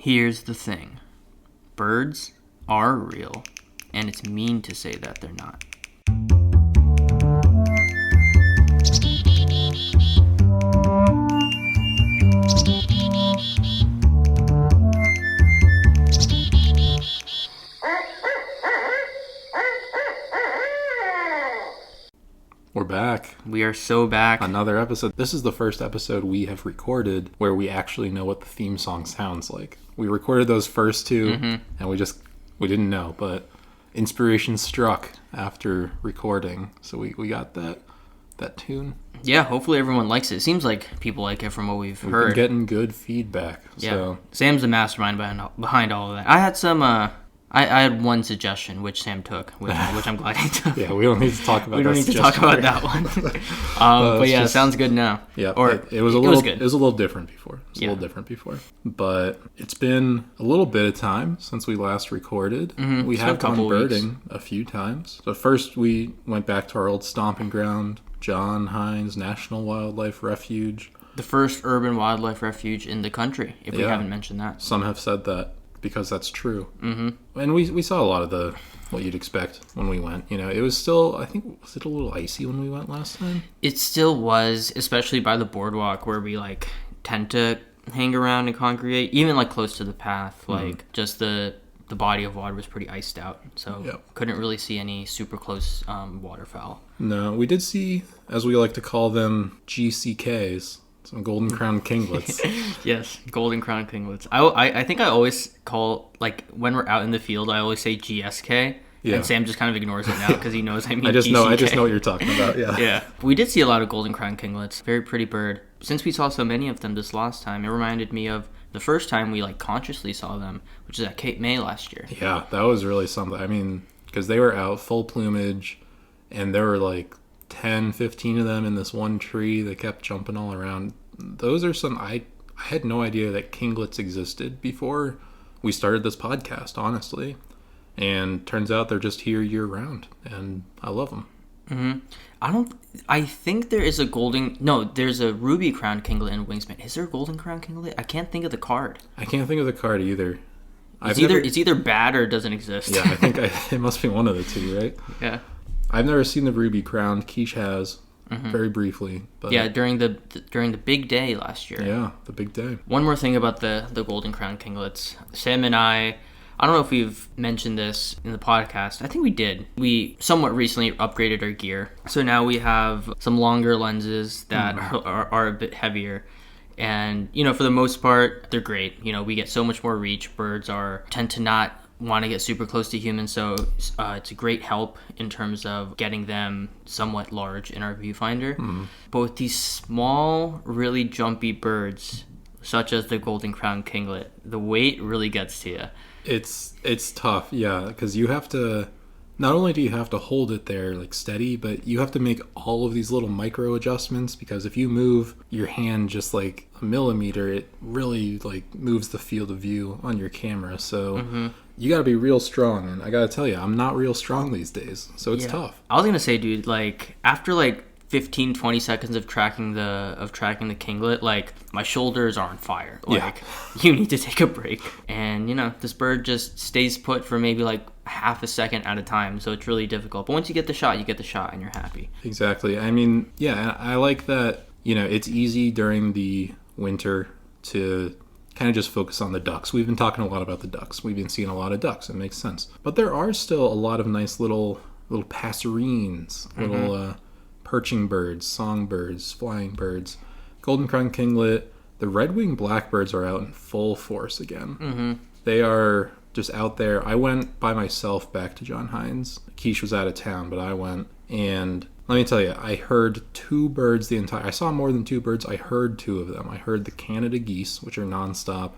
Here's the thing. Birds are real, and it's mean to say that they're not. We're back. We are so back. Another episode. This is the first episode we have recorded where we actually know what the theme song sounds like. We recorded those first two, and we didn't know, but inspiration struck after recording, so we got that tune. Yeah, hopefully everyone likes it. It seems like people like it from what we've heard. Been getting good feedback. Yeah, so. Sam's the mastermind behind all of that. I had some. I had one suggestion, which Sam took, which I'm glad he took. Yeah, we don't need to talk about that. We don't need to talk about that one. But yeah, it sounds good now. Yeah, or it was a little good. It was a little different before. But it's been a little bit of time since we last recorded. We have gone birding a few times. So first we went back to our old stomping ground, John Hines National Wildlife Refuge. The first urban wildlife refuge in the country, if we haven't mentioned that. Some have said that. Because that's true. And we saw a lot of what you'd expect when we went. You know, it was still, I think, was it a little icy when we went last time? It still was, especially by the boardwalk where we tend to hang around and congregate, even close to the path. Just the body of water was pretty iced out, so couldn't really see any super close waterfowl. No, we did see, as we like to call them, GCKs. Some golden crown kinglets. Yes, golden crown kinglets. I think I always call, when we're out in the field, I always say GSK. Yeah. And Sam just kind of ignores it now because he knows I mean GCK. I just know what you're talking about, yeah. Yeah. We did see a lot of golden crown kinglets. Very pretty bird. Since we saw so many of them this last time, it reminded me of the first time we consciously saw them, which is at Cape May last year. Yeah, that was really something. I mean, because they were out full plumage, and there were 10, 15 of them in this one tree that kept jumping all around. Those are some, I had no idea that kinglets existed before we started this podcast, honestly. And turns out they're just here year round, and I love them. I think there is there's a ruby crown kinglet in Wingspan. Is there a golden crown kinglet? I can't think of the card. I can't think of the card either. It's either bad or it doesn't exist. Yeah, I think it must be one of the two, right? Yeah. I've never seen the ruby crown. Kesh has, very briefly. But yeah, during the big day last year. Yeah, the big day. One more thing about the golden crown kinglets. Sam and I don't know if we've mentioned this in the podcast. I think we did. We somewhat recently upgraded our gear. So now we have some longer lenses that are a bit heavier. And, for the most part, they're great. We get so much more reach. Birds tend to not want to get super close to humans, so it's a great help in terms of getting them somewhat large in our viewfinder. But with these small, really jumpy birds, such as the golden crown kinglet, the weight really gets to you. It's tough, yeah, because you have to, not only do you have to hold it there steady, but you have to make all of these little micro adjustments, because if you move your hand just a millimeter, it really moves the field of view on your camera. So you got to be real strong, and I got to tell you, I'm not real strong these days, so it's tough. I was gonna say, dude, after 15-20 seconds of tracking the kinglet, my shoulders are on fire. You need to take a break. And this bird just stays put for maybe half a second at a time, so it's really difficult. But once you get the shot, and you're happy. Exactly. I mean, yeah, I like that. It's easy during the winter to kind of just focus on the ducks. We've been talking a lot about the ducks. We've been seeing a lot of ducks. It makes sense. But there are still a lot of nice little passerines, little perching birds, songbirds, flying birds. Golden crown kinglet. The red-winged blackbirds are out in full force again. They are just out there. I went by myself back to John Hines. Kesh was out of town, but I went. And let me tell you, I heard two birds I saw more than two birds. I heard two of them. I heard the Canada geese, which are nonstop.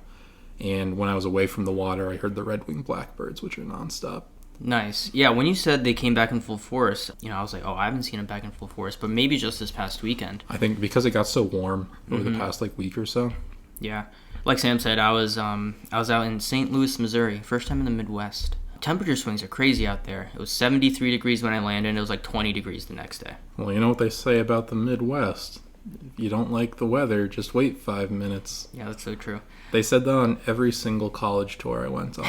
And when I was away from the water, I heard the red-winged blackbirds, which are nonstop. Nice. Yeah, when you said they came back in full force, I was like, I haven't seen them back in full force, but maybe just this past weekend. I think because it got so warm over the past week or so. Yeah. Like Sam said, I was out in St. Louis, Missouri, first time in the Midwest. Temperature swings are crazy out there. It was 73 degrees when I landed, and it was 20 degrees the next day. Well, you know what they say about the Midwest? If you don't like the weather, just wait 5 minutes. Yeah, that's so true. They said that on every single college tour I went on.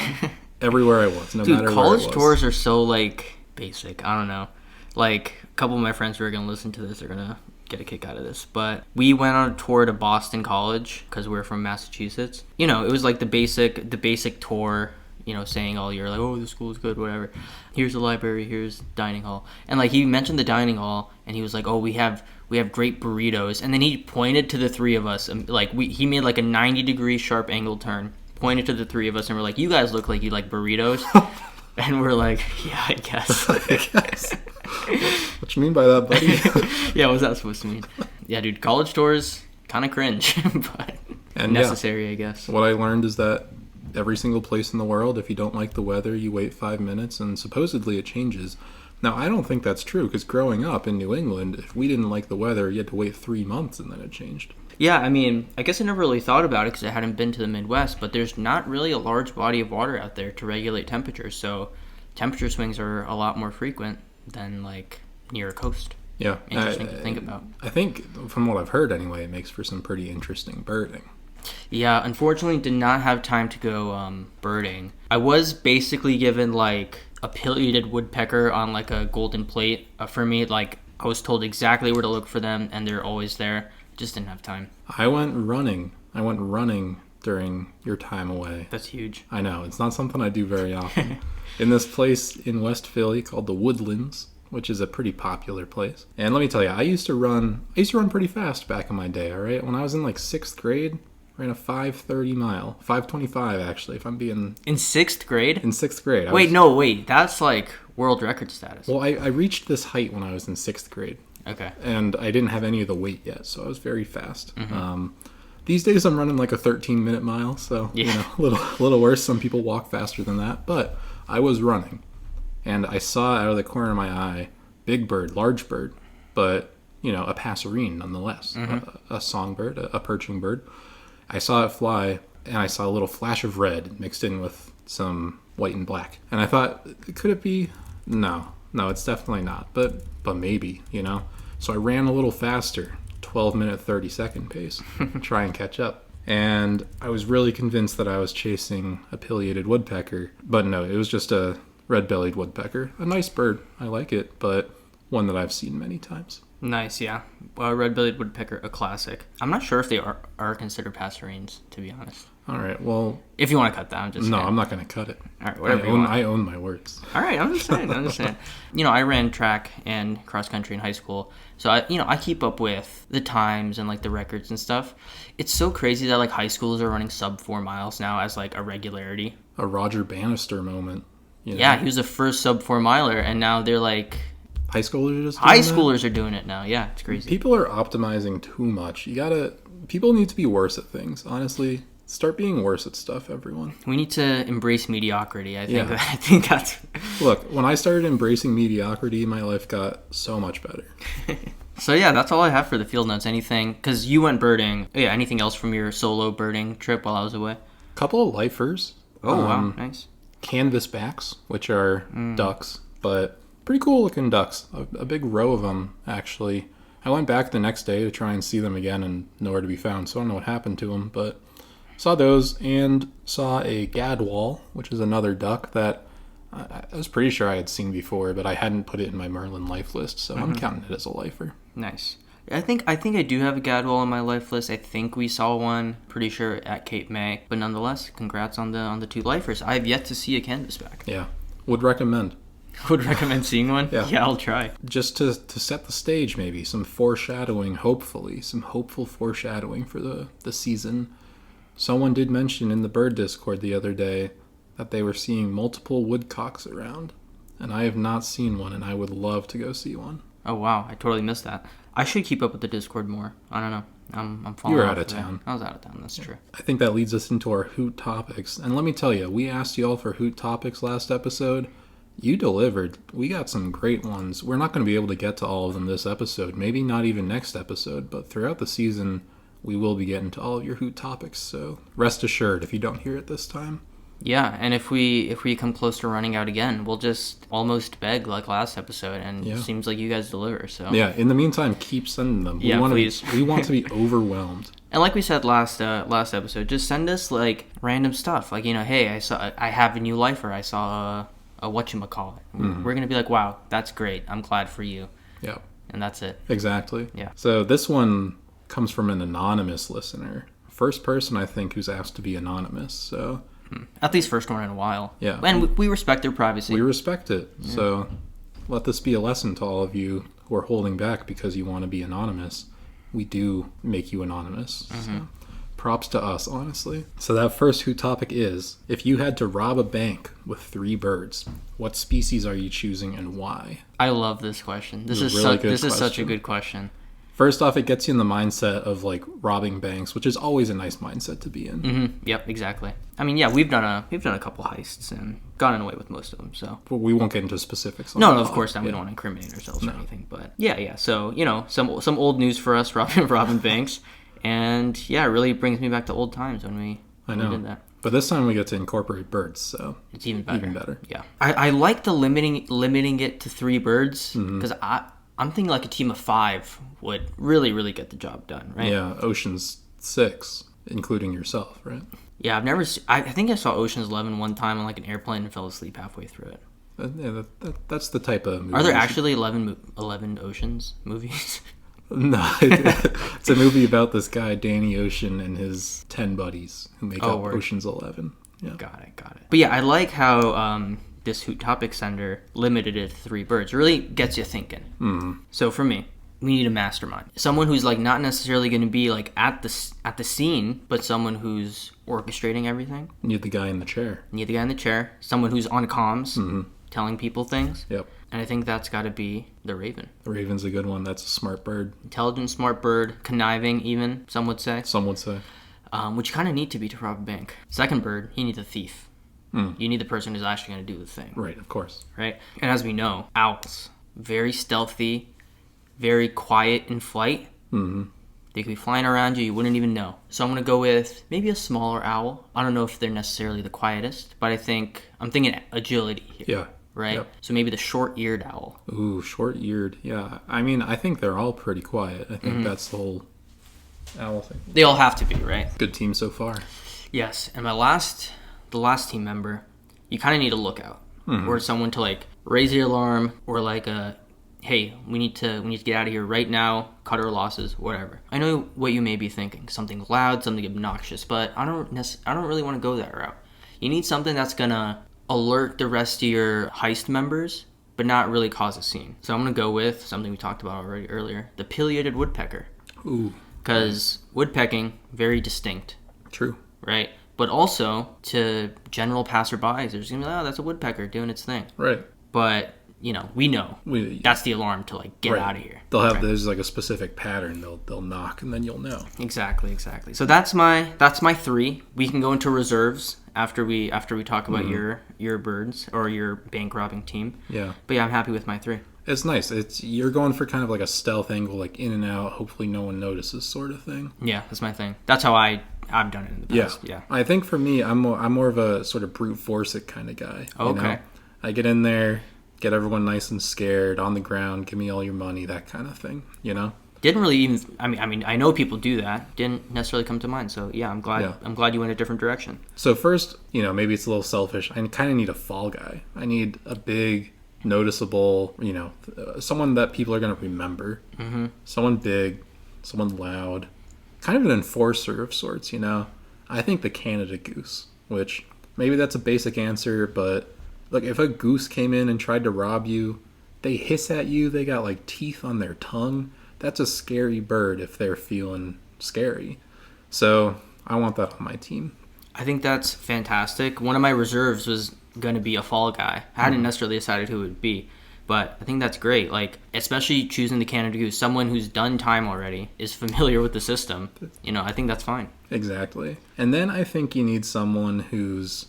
Everywhere I was, no Dude, matter where I college was. tours are so, like, basic. I don't know. Like, a couple of my friends who are going to listen to this are going to get a kick out of this. But we went on a tour to Boston College because we're from Massachusetts. You know, it was like the basic tour, you know, saying all year, like, oh, the school is good, whatever. Here's the library, here's dining hall. And, like, he mentioned the dining hall, and he was like, oh, we have great burritos. And then he pointed to the three of us, and, like, he made, like, a 90-degree sharp angle turn, pointed to the three of us, and we're like, you guys look like you like burritos. And we're like, yeah, I guess. What you mean by that, buddy? Yeah, what's that supposed to mean? Yeah, dude, college tours, kind of cringe, but necessary, I guess. What I learned is that every single place in the world, if you don't like the weather, you wait 5 minutes, and supposedly it changes. Now, I don't think that's true, because growing up in New England, if we didn't like the weather, you had to wait 3 months, and then it changed. Yeah, I mean, I guess I never really thought about it because I hadn't been to the Midwest, but there's not really a large body of water out there to regulate temperatures, so temperature swings are a lot more frequent than, like, near a coast. Yeah. Interesting to think about. I think, from what I've heard anyway, it makes for some pretty interesting birding. Yeah, unfortunately did not have time to go birding. I was basically given, like, a pileated woodpecker on, like, a golden plate. For me, like, I was told exactly where to look for them, and they're always there. Just didn't have time. I went running during your time away. That's huge. I know. It's not something I do very often. In this place in West Philly called the Woodlands, which is a pretty popular place. And let me tell you, I used to run pretty fast back in my day, all right? When I was in like 6th grade, I ran a 5:30 mile. 5:25 actually, if I'm being... In 6th grade? In 6th grade. Wait. That's like world record status. Well, I reached this height when I was in 6th grade. Okay. And I didn't have any of the weight yet, so I was very fast. Mm-hmm. These days I'm running like a 13-minute mile, so you know, a little worse. Some people walk faster than that, but I was running, and I saw out of the corner of my eye, big bird, large bird, but you know, a passerine nonetheless, mm-hmm. a songbird, a perching bird. I saw it fly, and I saw a little flash of red mixed in with some white and black, and I thought, could it be? No, it's definitely not, but maybe, you know. So I ran a little faster, 12-minute, 30-second pace, try and catch up. And I was really convinced that I was chasing a pileated woodpecker, but no, it was just a red-bellied woodpecker. A nice bird, I like it, but one that I've seen many times. Nice, yeah. Red-bellied woodpecker, a classic. I'm not sure if they are considered passerines, to be honest. All right, well... If you want to cut that, I'm just No, saying. I'm not going to cut it. All right, whatever you want. I own my words. All right, I'm just saying. You know, I ran track and cross-country in high school, so I keep up with the times and, like, the records and stuff. It's so crazy that, like, high schools are running sub 4 miles now as, like, a regularity. A Roger Bannister moment. You know? Yeah, he was the first sub 4 miler, and now they're, like... High schoolers are doing it now. Yeah, it's crazy. People are optimizing too much. People need to be worse at things, honestly. Start being worse at stuff, everyone. We need to embrace mediocrity. I think that's... Look, when I started embracing mediocrity, my life got so much better. So yeah, that's all I have for the field notes. Anything... Because you went birding. Yeah, anything else from your solo birding trip while I was away? Couple of lifers. Oh, wow. Nice. Canvasbacks, which are ducks, but pretty cool looking ducks. A big row of them, actually. I went back the next day to try and see them again and nowhere to be found, so I don't know what happened to them, but... Saw those and saw a gadwall, which is another duck that I was pretty sure I had seen before, but I hadn't put it in my Merlin life list, so I'm counting it as a lifer. Nice. I think I do have a gadwall on my life list. I think we saw one, pretty sure, at Cape May. But nonetheless, congrats on the 2 lifers. I have yet to see a canvasback. Yeah. Would recommend. Would recommend seeing one? Yeah, I'll try. Just to set the stage, maybe. Some foreshadowing, hopefully. Some hopeful foreshadowing for the season. Someone did mention in the bird Discord the other day that they were seeing multiple woodcocks around, and I have not seen one, and I would love to go see one. Oh, wow. I totally missed that. I should keep up with the Discord more. I don't know. I'm following. You were out of town. I was out of town. That's true. I think that leads us into our hoot topics. And let me tell you, we asked y'all for hoot topics last episode. You delivered. We got some great ones. We're not going to be able to get to all of them this episode. Maybe not even next episode, but throughout the season... we will be getting to all of your hoot topics, so rest assured if you don't hear it this time. Yeah, and if we come close to running out again, we'll just almost beg like last episode, and it seems like you guys deliver. So yeah, in the meantime, keep sending them. Please. We want to be overwhelmed. And like we said last episode, just send us like random stuff. Like, hey, I have a new lifer. I saw a whatchamacallit. We're going to be like, wow, that's great. I'm glad for you. Yeah. And that's it. Exactly. Yeah. So this one comes from an anonymous listener. First person, I think, who's asked to be anonymous. So at least first one in a while. Yeah. And we respect their privacy. We respect it. Yeah. So let this be a lesson to all of you who are holding back because you want to be anonymous. We do make you anonymous. So props to us, honestly. So that first Who topic is, if you had to rob a bank with 3 birds, what species are you choosing and why? I love this question. This is such a good question. First off, it gets you in the mindset of like robbing banks, which is always a nice mindset to be in. Mm-hmm. Yep, exactly. I mean, yeah, we've done a couple heists and gotten away with most of them. So, but we won't get into specifics. No, of course not. We don't want to incriminate ourselves or anything. But yeah. So some old news for us, robbing banks, and yeah, it really brings me back to old times when we did that. But this time we get to incorporate birds, so it's even better. Yeah, I like the limiting it to 3 birds because I'm thinking like a team of 5 would really, really get the job done, right? Yeah, Ocean's 6, including yourself, right? Yeah, I've never. I think I saw Ocean's 11 one time on like an airplane and fell asleep halfway through it. Yeah, that's the type of movie. Are there actually 11 Oceans movies? No, it's a movie about this guy, Danny Ocean, and his 10 buddies who make up Ocean's 11. Yeah. Got it. But yeah, I like how this Hoot Topic sender limited it to 3 birds. It really gets you thinking. Mm-hmm. So for me, we need a mastermind. Someone who's like not necessarily going to be like at the scene, but someone who's orchestrating everything. You need the guy in the chair. Someone who's on comms, telling people things. Yep. And I think that's got to be the Raven. The Raven's a good one. That's a smart bird. Intelligent, smart bird. Conniving, even, some would say. Which you kind of need to be to rob a bank. Second bird, you need the thief. You need the person who's actually going to do the thing. Right, of course. Right? And as we know, owls, very stealthy, very quiet in flight. Mm-hmm. They could be flying around you wouldn't even know. So I'm going to go with maybe a smaller owl. I don't know if they're necessarily the quietest, but I'm thinking agility here. Yeah. Right? Yep. So maybe the short-eared owl. Ooh, short-eared. Yeah. I mean, I think they're all pretty quiet. I think that's the whole owl thing. They all have to be, right? Good team so far. Yes. And the last team member, you kind of need a lookout. Or someone to like raise the alarm, or like hey, we need to get out of here right now, cut our losses, whatever. I know what you may be thinking. Something loud, something obnoxious, but I don't really want to go that route. You need something that's going to alert the rest of your heist members, but not really cause a scene. So I'm going to go with something we talked about already earlier, the pileated woodpecker. Ooh. Because woodpecking, very distinct. True. Right? But also, to general passerbys, they're just going to be like, oh, that's a woodpecker doing its thing. Right. But, we know. That's the alarm to, like, get out of here. They'll have, there's, like, a specific pattern. They'll knock, and then you'll know. Exactly. So that's my 3. We can go into reserves after we talk about your birds or your bank robbing team. Yeah. But yeah, I'm happy with my 3. It's nice. You're going for kind of like a stealth angle, like in and out, hopefully no one notices sort of thing. Yeah, that's my thing. That's how I've done it in the past. Yeah. I think for me, I'm more of a sort of brute force it kind of guy. Okay. I get in there, get everyone nice and scared on the ground, give me all your money, that kind of thing, Didn't really even, I mean, I know people do that. Didn't necessarily come to mind. So yeah, I'm glad you went a different direction. So first, maybe it's a little selfish. I kind of need a fall guy. I need a big, noticeable, someone that people are going to remember. Mm-hmm. Someone big, someone loud, kind of an enforcer of sorts, I think the Canada goose, which maybe that's a basic answer, but look, if a goose came in and tried to rob you, they hiss at you, they got like teeth on their tongue. That's a scary bird if they're feeling scary. So I want that on my team. I think that's fantastic. One of my reserves was going to be a fall guy. I hadn't necessarily decided who it would be, but I think that's great. Like, especially choosing the Canada Goose, someone who's done time already, is familiar with the system. I think that's fine. Exactly. And then I think you need someone who's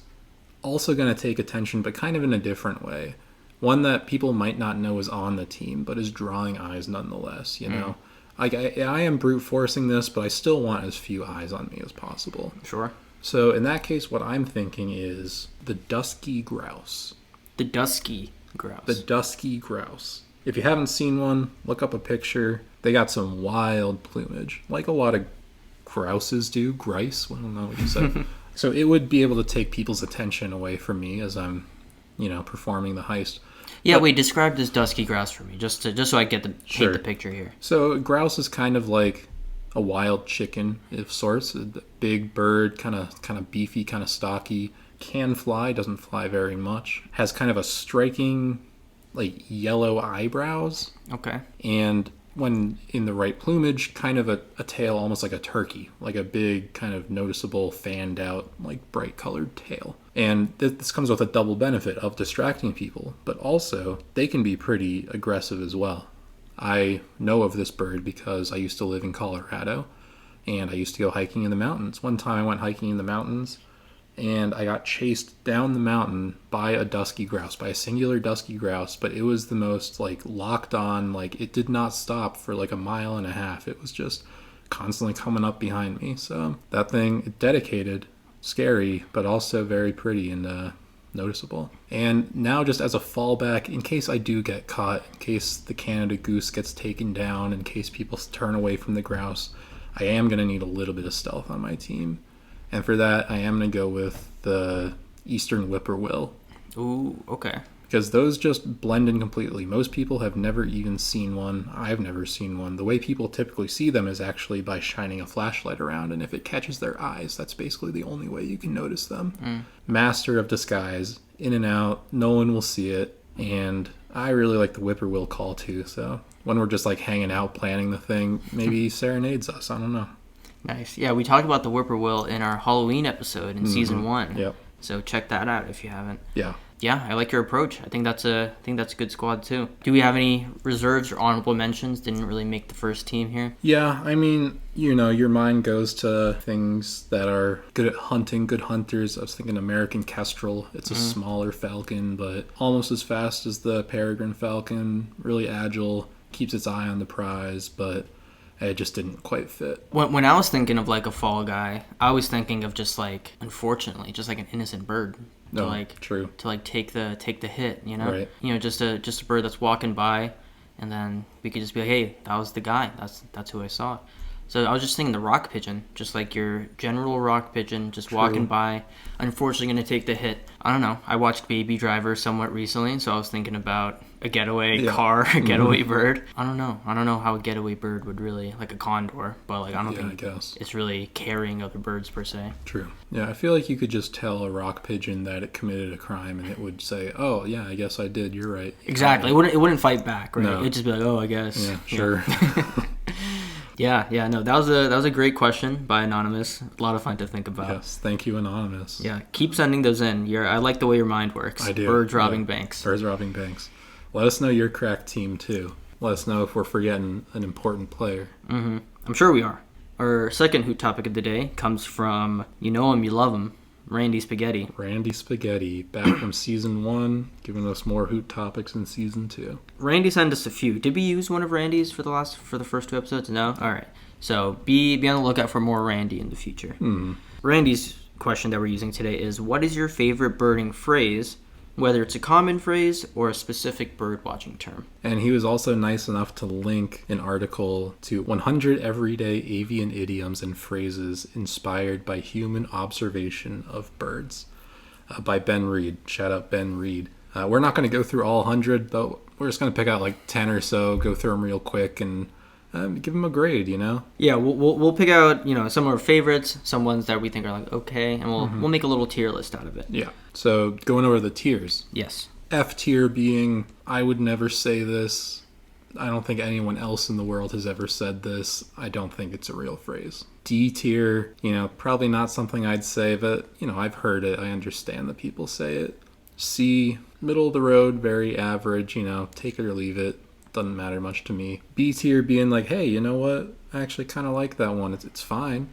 also going to take attention, but kind of in a different way. One that people might not know is on the team, but is drawing eyes nonetheless, Like, I am brute forcing this, but I still want as few eyes on me as possible. Sure. So in that case, what I'm thinking is the dusky grouse. The dusky grouse. The dusky grouse. If you haven't seen one, look up a picture. They got some wild plumage, like a lot of grouses do. Grice? I don't know what you said. So it would be able to take people's attention away from me as I'm, performing the heist. Yeah, wait, describe this dusky grouse for me, just so I get paint the picture here. So grouse is kind of like a wild chicken of sorts. A big bird, kind of beefy, kind of stocky. Can fly, doesn't fly very much. Has kind of a striking, like, yellow eyebrows. Okay. And when in the right plumage, kind of a tail almost like a turkey. Like a big, kind of noticeable, fanned out, like, bright colored tail. And this comes with a double benefit of distracting people, but also they can be pretty aggressive as well. I know of this bird because I used to live in Colorado, and I used to go hiking in the mountains. One time I went hiking in the mountains, and I got chased down the mountain by a dusky grouse, by a singular dusky grouse, but it was the most, like, locked on, like, it did not stop for, like, 1.5 miles. It was just constantly coming up behind me. So that thing, dedicated, scary, but also very pretty and noticeable. And now, just as a fallback, in case I do get caught, in case the Canada goose gets taken down, in case people turn away from the grouse, I am going to need a little bit of stealth on my team. And for that, I am going to go with the Eastern whippoorwill. Ooh, okay. Because those just blend in completely. Most people have never even seen one. I've never seen one. The way people typically see them is actually by shining a flashlight around, and if it catches their eyes, that's basically the only way you can notice them. Master of disguise, in and out, no one will see it, and I really like the whippoorwill call too, so when we're just like hanging out planning the thing, maybe he serenades us, I don't know. Nice. Yeah, we talked about the whippoorwill in our Halloween episode in season 1. Yep. So check that out if you haven't. Yeah. Yeah, I like your approach. I think that's a good squad too. Do we have any reserves or honorable mentions? Didn't really make the first team here. Yeah, I mean, your mind goes to things that are good at hunting, good hunters. I was thinking American kestrel. It's a smaller falcon, but almost as fast as the peregrine falcon. Really agile, keeps its eye on the prize, but it just didn't quite fit. When I was thinking of like a fall guy, I was thinking of just like, unfortunately, just like an innocent bird. True. To like take the hit, Right. Just a bird that's walking by, and then we could just be like, hey, that was the guy. That's who I saw. So I was just thinking the rock pigeon, just like your general rock pigeon, just walking by, unfortunately going to take the hit. I don't know. I watched Baby Driver somewhat recently, so I was thinking about a getaway car, a getaway bird. I don't know how a getaway bird would really, like a condor, but like I don't think it's really carrying other birds per se. True. Yeah, I feel like you could just tell a rock pigeon that it committed a crime, and it would say, "Oh, yeah, I guess I did. You're right." Exactly. It wouldn't fight back, right? No. It'd just be like, "Oh, I guess." Yeah, sure. Yeah, no, that was a great question by Anonymous. A lot of fun to think about. Yes, thank you, Anonymous. Yeah, keep sending those in. I like the way your mind works. I do. Birds robbing banks. Birds robbing banks. Let us know your crack team, too. Let us know if we're forgetting an important player. Mm-hmm. I'm sure we are. Our second hoot topic of the day comes from, you know him, you love him, Randy Spaghetti. Randy Spaghetti, back from Season 1, giving us more hoot topics in Season 2. Randy sent us a few. Did we use one of Randy's for the first 2 episodes? No? All right. So be on the lookout for more Randy in the future. Randy's question that we're using today is, what is your favorite birding phrase, whether it's a common phrase or a specific bird watching term? And he was also nice enough to link an article to 100 everyday avian idioms and phrases inspired by human observation of birds by Ben Reed. Shout out Ben Reed. We're not going to go through all 100, but we're just going to pick out like 10 or so, go through them real quick, and give them a grade, Yeah, we'll pick out, some of our favorites, some ones that we think are like okay, and we'll make a little tier list out of it. Yeah. So going over the tiers. Yes. F tier being, I would never say this. I don't think anyone else in the world has ever said this. I don't think it's a real phrase. D tier, probably not something I'd say, but, I've heard it. I understand that people say it. C, middle of the road, very average, take it or leave it. Doesn't matter much to me. B tier being like, hey, you know what? I actually kind of like that one. It's fine,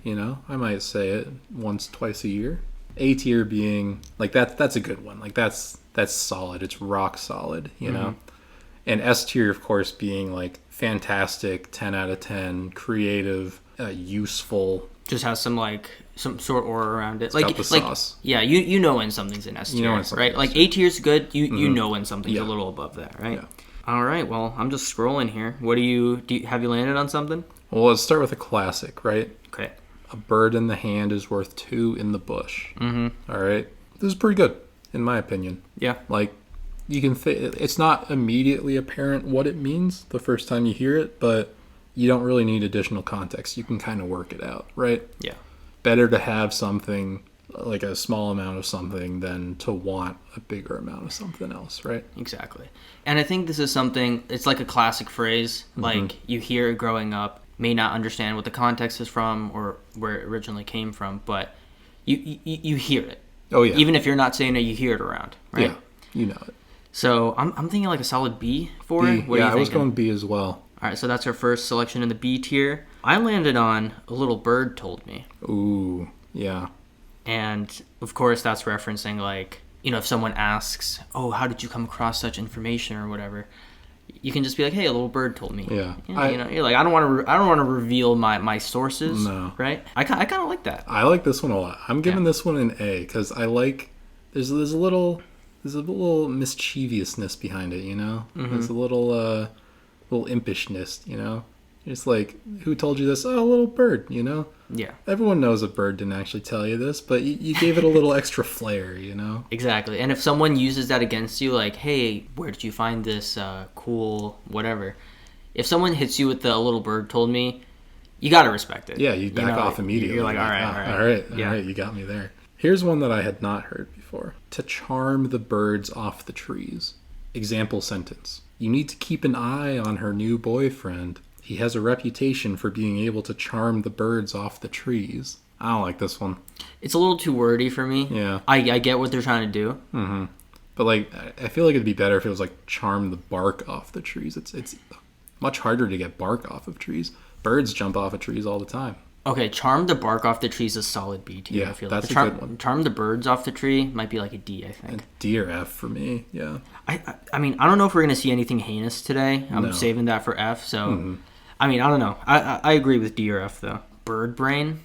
I might say it once, twice a year. A tier being like that's a good one. Like that's solid. It's rock solid, And S tier, of course, being like fantastic, 10 out of 10, creative, useful. Just has some sort of aura around it. Got the sauce. Yeah, you know when something's in S tier, right? Like A tier's good. You know when something's a little above that, right? Yeah. All right. Well, I'm just scrolling here. What do you have you landed on something? Well, let's start with a classic, right? Okay. a bird in the hand is worth two in the bush. Mm-hmm. All right. This is pretty good, in my opinion. Yeah. Like, you can it's not immediately apparent what it means the first time you hear it, but you don't really need additional context. You can kind of work it out, right? Yeah. Better to have something, like a small amount of something, than to want a bigger amount of something else, right? Exactly. And I think this is something, it's like a classic phrase, like you hear it growing up, may not understand what the context is from or where it originally came from, but you hear it. Oh, yeah. Even if you're not saying it, you hear it around, right? Yeah, you know it. So I'm thinking like a solid B for it. What are you I thinking? was going B as well. All right, so that's our first selection in the B tier. I landed on A Little Bird Told Me. Ooh, yeah. And, of course, that's referencing, like, you know, if someone asks, oh, how did you come across such information or whatever, you can just be like, hey, a little bird told me. Yeah. You know, you're like, I don't want to reveal my sources, No. right? I kind of like that. I like this one a lot. I'm giving this one an A because I like, there's a little mischievousness behind it, you know? There's a little impishness, you know? It's like, who told you this? Oh, a little bird, you know? Yeah. Everyone knows a bird didn't actually tell you this, but you gave it a little extra flair, you know? Exactly. And if someone uses that against you, like, hey, where did you find this cool whatever? If someone hits you with the A Little Bird Told Me, you got to respect it. Yeah, you back off immediately. You're like, all right, you got me there. Here's one that I had not heard before. To charm the birds off the trees. Example sentence. You need to keep an eye on her new boyfriend. He has a reputation for being able to charm the birds off the trees. I don't like this one. It's a little too wordy for me. Yeah. I get what they're trying to do. Mm-hmm. But, like, I feel like it'd be better if it was, like, charm the bark off the trees. It's much harder to get bark off of trees. Birds jump off of trees all the time. Okay, charm the bark off the tree is a solid B tier. Yeah, I feel that's like. a good one. Charm the birds off the tree might be like a D, I think. A D or F for me, yeah. I mean, I don't know if we're going to see anything heinous today. I'm saving that for F, so... Mm-hmm. I mean, I don't know. I agree with D or F, though. Bird brain?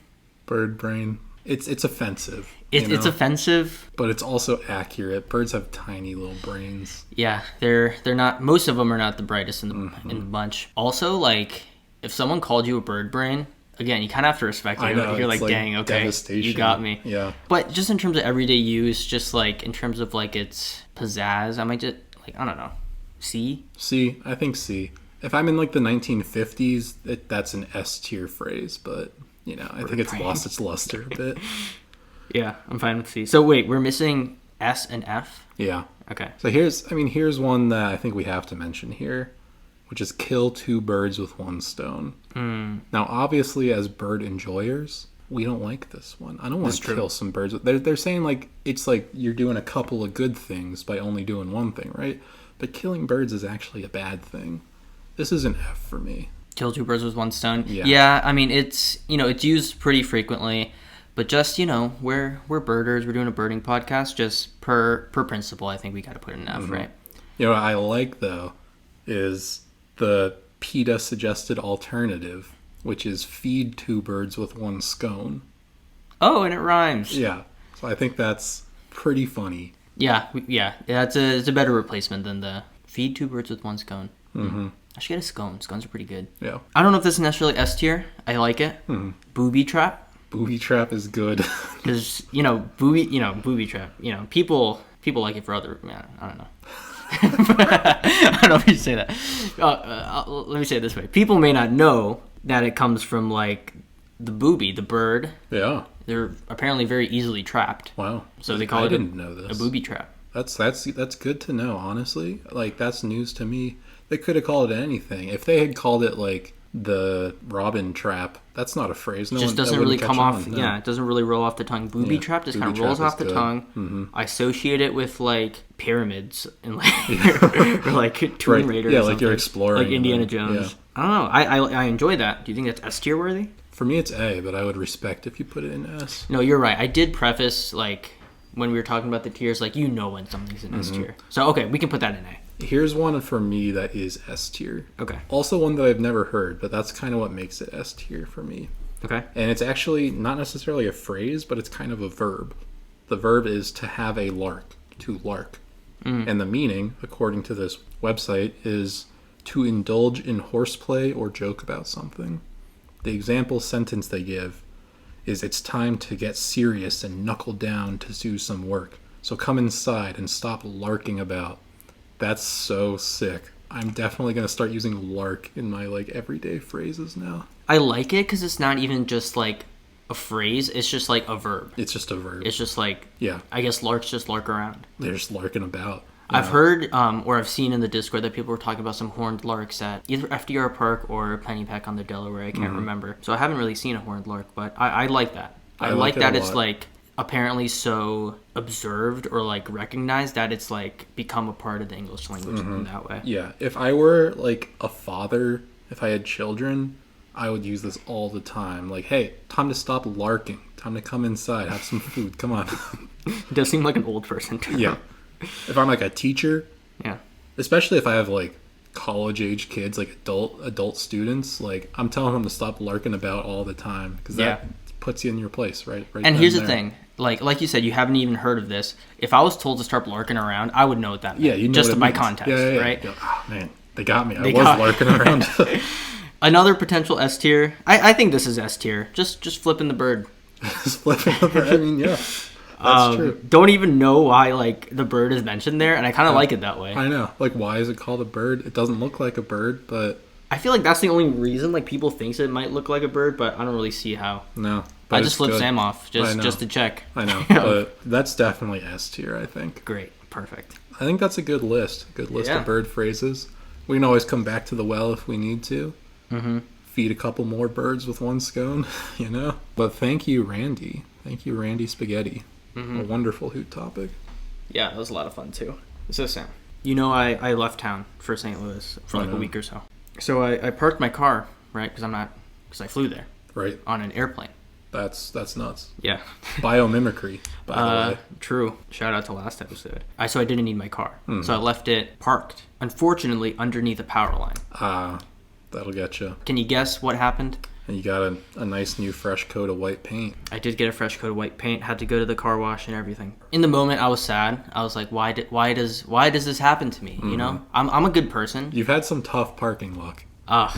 Bird brain. It's offensive. It's offensive. But it's also accurate. Birds have tiny little brains. Yeah, they're not... Most of them are not the brightest in the bunch. Also, like, if someone called you a bird brain... Again, you kind of have to respect it. I know, you're like, dang, okay, you got me. Yeah. But just in terms of everyday use, just like in terms of like its pizzazz, I might just, like, I don't know, C? C, I think C. If I'm in like the 1950s, that's an S tier phrase, but, you know, I think it's lost its luster a bit. Yeah, I'm fine with C. So wait, we're missing S and F? Yeah. Okay. So here's one that I think we have to mention here, which is kill two birds with one stone. Now, obviously, as bird enjoyers, we don't like this one. I don't want to kill some birds. They're saying, like, it's like you're doing a couple of good things by only doing one thing, right? But killing birds is actually a bad thing. This is an F for me. Kill two birds with one stone? Yeah. Yeah, I mean, it's used pretty frequently, but just, we're birders. We're doing a birding podcast. Just per principle, I think we got to put it in F, right? You know what I like, though, is... the PETA suggested alternative, which is feed two birds with one scone. Oh, and it rhymes. Yeah. So I think that's pretty funny. Yeah. It's a better replacement than the feed two birds with one scone. Mm-hmm. I should get a scone. Scones are pretty good. Yeah. I don't know if this is necessarily S tier. I like it. Mm-hmm. Booby trap. Booby trap is good. Because, booby trap. People like it for other... I don't know. I don't know if you say that. Let me say it this way. People may not know that it comes from, like, the booby, the bird. Yeah. They're apparently very easily trapped. Wow. So they call it didn't know this. A booby trap. That's good to know, honestly. Like, that's news to me. They could have called it anything. If they had called it, like, the robin trap, that's not a phrase. It just doesn't really come off. No. Yeah, it doesn't really roll off the tongue. Booby trap just kind of rolls off the tongue. Mm-hmm. I associate it with, like, pyramids and, like, or, like, Tomb Raider. Yeah, like you're exploring. Like Indiana Jones. Yeah. I don't know. I enjoy that. Do you think that's S tier worthy? For me, it's A, but I would respect if you put it in S. No, you're right. I did preface, like, when we were talking about the tiers, like, when something's in S tier. So, okay, we can put that in A. Here's one for me that is S tier. Okay. Also one that I've never heard, but that's kind of what makes it S tier for me. Okay. And it's actually not necessarily a phrase, but it's kind of a verb. The verb is to have a lark, to lark. And the meaning, according to this website, is to indulge in horseplay or joke about something. The example sentence they give is it's time to get serious and knuckle down to do some work. So come inside and stop larking about. That's so sick. I'm definitely going to start using lark in my like everyday phrases now. I like it because it's not even just like a phrase. It's just like a verb. It's just a verb. It's just like, yeah. I guess larks just lark around. They're just larking about. I've heard or I've seen in the Discord that people were talking about some horned larks at either FDR Park or Pennypack on the Delaware. I can't remember. So I haven't really seen a horned lark, but I like that. I like that it's like apparently so observed or like recognized that it's like become a part of the English language in that way. Yeah. If I were like a father, if I had children, I would use this all the time. Like, hey, time to stop larking. Time to come inside. Have some food. Come on. It does seem like an old person term. Yeah. If I'm like a teacher, yeah, especially if I have like college age kids, like adult students, like I'm telling them to stop larking about all the time because that puts you in your place, right? And here's the thing, like you said, you haven't even heard of this. If I was told to start larking around, I would know what that meant. Yeah, you know just by means. context, right? Oh man, they got me. I was larking around. Another potential S tier. I think this is S tier. Just flipping the bird. Just flipping the bird. I mean, yeah. That's true. Don't even know why like the bird is mentioned there, and I kind of like it that way. I know. Like, why is it called a bird? It doesn't look like a bird, but I feel like that's the only reason like people thinks it might look like a bird, but I don't really see how. No. I just flipped Sam off just to check. I know, but that's definitely S tier, I think. Great, perfect. I think that's a good list. Good list of bird phrases. We can always come back to the well if we need to. Mm-hmm. Feed a couple more birds with one scone, you know. But thank you, Randy. Thank you, Randy Spaghetti. A wonderful hoot topic. Yeah, that was a lot of fun too. So Sam, you know I left town for St. Louis for like a week or so. So I parked my car, right? Because I flew there. Right. On an airplane. That's nuts. Yeah. Biomimicry, by the way. True. Shout out to last episode. So I didn't need my car. So I left it parked, unfortunately, underneath a power line. That'll get you. Can you guess what happened? And you got a nice new fresh coat of white paint. I did get a fresh coat of white paint. Had to go to the car wash and everything. In the moment, I was sad. I was like, why does this happen to me? You know, I'm a good person. You've had some tough parking luck.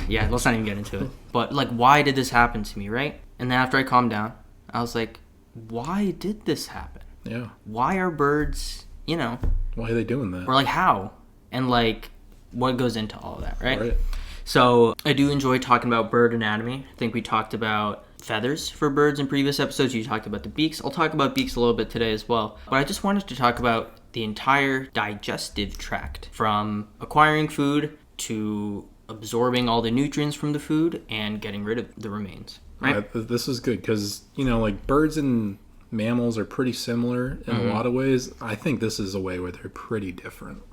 Yeah. Let's not even get into it. But like, why did this happen to me, right? And then after I calmed down, I was like, why did this happen? Yeah. Why are birds? You know. Why are they doing that? Or like how? And like, what goes into all of that, right? Right. So I do enjoy talking about bird anatomy. I think we talked about feathers for birds in previous episodes. You talked about the beaks. I'll talk about beaks a little bit today as well. But I just wanted to talk about the entire digestive tract, from acquiring food to absorbing all the nutrients from the food and getting rid of the remains. Right? This is good because, you know, like birds and mammals are pretty similar in a lot of ways. I think this is a way where they're pretty different.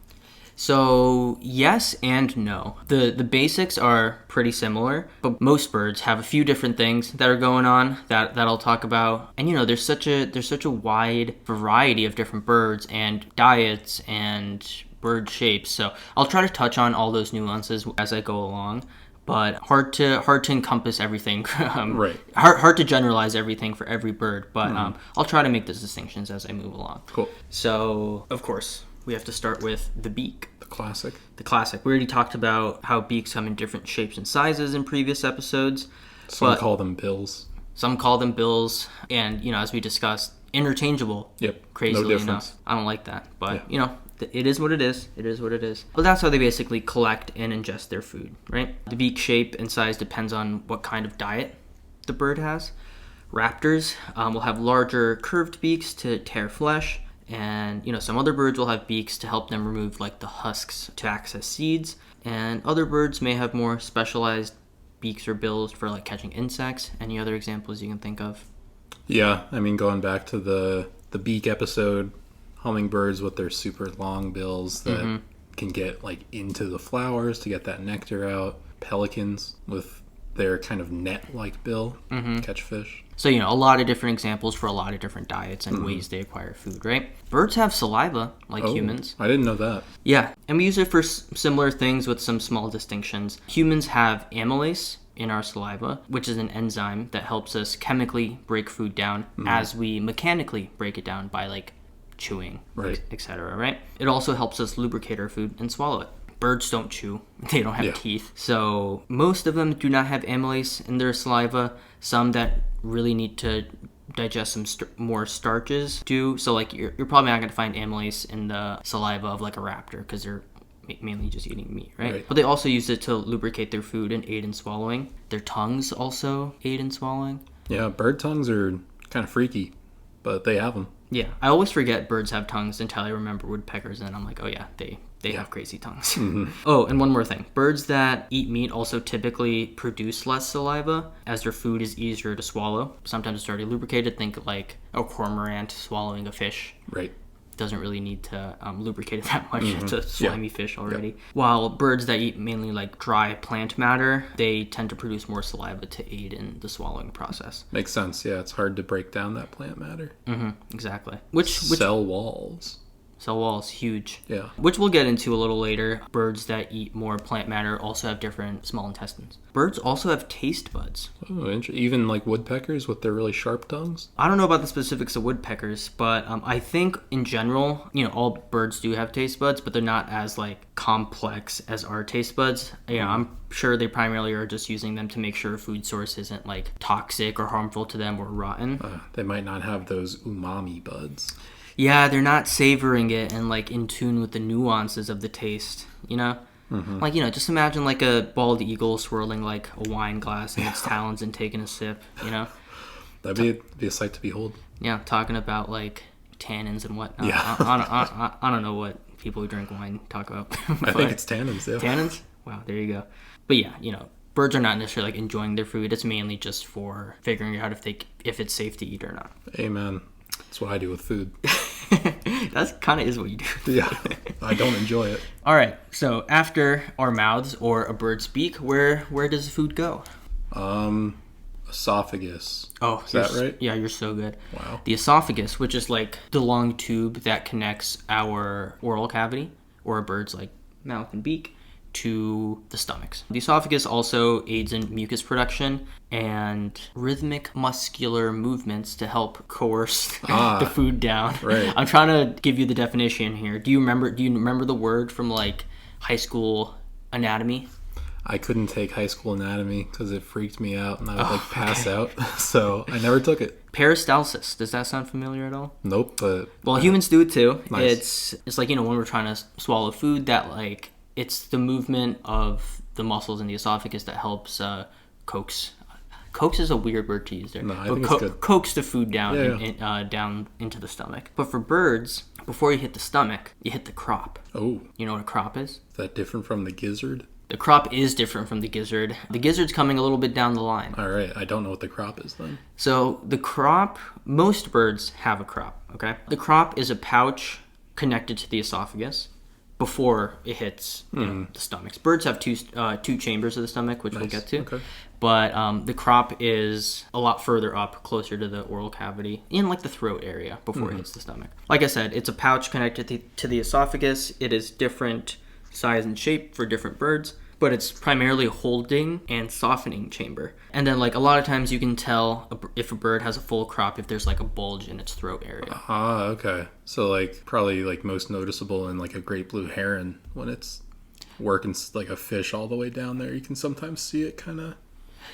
So yes and no. The basics are pretty similar, but most birds have a few different things that are going on that I'll talk about. And you know, there's such a wide variety of different birds and diets and bird shapes. So I'll try to touch on all those nuances as I go along. But hard to encompass everything. Right. Hard to generalize everything for every bird. But I'll try to make those distinctions as I move along. Cool. So of course, we have to start with the beak. The classic. The classic. We already talked about how beaks come in different shapes and sizes in previous episodes. Some call them bills. Some call them bills. And, you know, as we discussed, interchangeable. Yep. Crazily enough. I don't like that. But, you know, it is what it is. It is what it is. But that's how they basically collect and ingest their food, right? The beak shape and size depends on what kind of diet the bird has. Raptors will have larger curved beaks to tear flesh. And, you know, some other birds will have beaks to help them remove, like, the husks to access seeds. And other birds may have more specialized beaks or bills for, like, catching insects. Any other examples you can think of? Yeah, I mean, going back to the beak episode, hummingbirds with their super long bills that can get, like, into the flowers to get that nectar out. Pelicans with their kind of net-like bill catch fish. So, you know, a lot of different examples for a lot of different diets and ways they acquire food, right? Birds have saliva, like humans. I didn't know that. Yeah, and we use it for similar things with some small distinctions. Humans have amylase in our saliva, which is an enzyme that helps us chemically break food down as we mechanically break it down by, like, chewing, right, etc., right? It also helps us lubricate our food and swallow it. birds don't chew. They don't have Yeah. teeth. So most of them do not have amylase in their saliva. Some that really need to digest some more starches do. So like you're probably not going to find amylase in the saliva of like a raptor because they're mainly just eating meat, right? But they also use it to lubricate their food and aid in swallowing. Their tongues also aid in swallowing. Yeah, bird tongues are kind of freaky, but they have them. Yeah, I always forget birds have tongues until I remember woodpeckers, and I'm like, oh yeah, they have crazy tongues. Oh, and one more thing. Birds that eat meat also typically produce less saliva as their food is easier to swallow. Sometimes it's already lubricated. Think like a cormorant swallowing a fish. Right. Doesn't really need to lubricate it that much. It's a slimy fish already. While birds that eat mainly like dry plant matter, they tend to produce more saliva to aid in the swallowing process. Makes sense. Yeah, it's hard to break down that plant matter. Exactly. Which cell walls. Cell walls, huge. Yeah. Which we'll get into a little later. Birds that eat more plant matter also have different small intestines. Birds also have taste buds. Oh, even like woodpeckers with their really sharp tongues? I don't know about the specifics of woodpeckers, but I think in general, all birds do have taste buds, but they're not as like complex as our taste buds. I'm sure they primarily are just using them to make sure a food source isn't like toxic or harmful to them or rotten. They might not have those umami buds. Yeah, they're not savoring it and like in tune with the nuances of the taste, Like, just imagine like a bald eagle swirling like a wine glass in its talons and taking a sip, That'd be a sight to behold. Yeah, talking about like tannins and whatnot. Yeah. I don't know what people who drink wine talk about. I think it's tannins, yeah. Tannins? Wow, there you go. But yeah, birds are not necessarily like enjoying their food. It's mainly just for figuring out if it's safe to eat or not. Amen. That's what I do with food. That kind of is what you do. Yeah, I don't enjoy it. All right, so after our mouths or a bird's beak, where does the food go? Esophagus. Oh, is that right? Yeah, you're so good. Wow. The esophagus, which is like the long tube that connects our oral cavity or a bird's like mouth and beak to the stomachs. The esophagus also aids in mucus production and rhythmic muscular movements to help coerce the food down. Right. I'm trying to give you the definition here. Do you remember the word from like high school anatomy? I couldn't take high school anatomy because it freaked me out and I would pass out. So I never took it. Peristalsis. Does that sound familiar at all? Nope. But humans do it too. Nice. It's like when we're trying to swallow food that like it's the movement of the muscles in the esophagus that helps coax. Coax is a weird word to use there. No, I think it's good. Coax the food down down into the stomach. But for birds, before you hit the stomach, you hit the crop. Oh. You know what a crop is? Is that different from the gizzard? The crop is different from the gizzard. The gizzard's coming a little bit down the line. All right. I don't know what the crop is then. So the crop, most birds have a crop, okay? The crop is a pouch connected to the esophagus before it hits the stomach. Birds have two chambers of the stomach, which we'll get to. Okay. But the crop is a lot further up, closer to the oral cavity, in like the throat area before it hits the stomach. Like I said, it's a pouch connected to the esophagus. It is different size and shape for different birds, but it's primarily a holding and softening chamber. And then like a lot of times you can tell if a bird has a full crop if there's like a bulge in its throat area. Okay. So like probably like most noticeable in like a great blue heron when it's working like a fish all the way down there. You can sometimes see it kind of.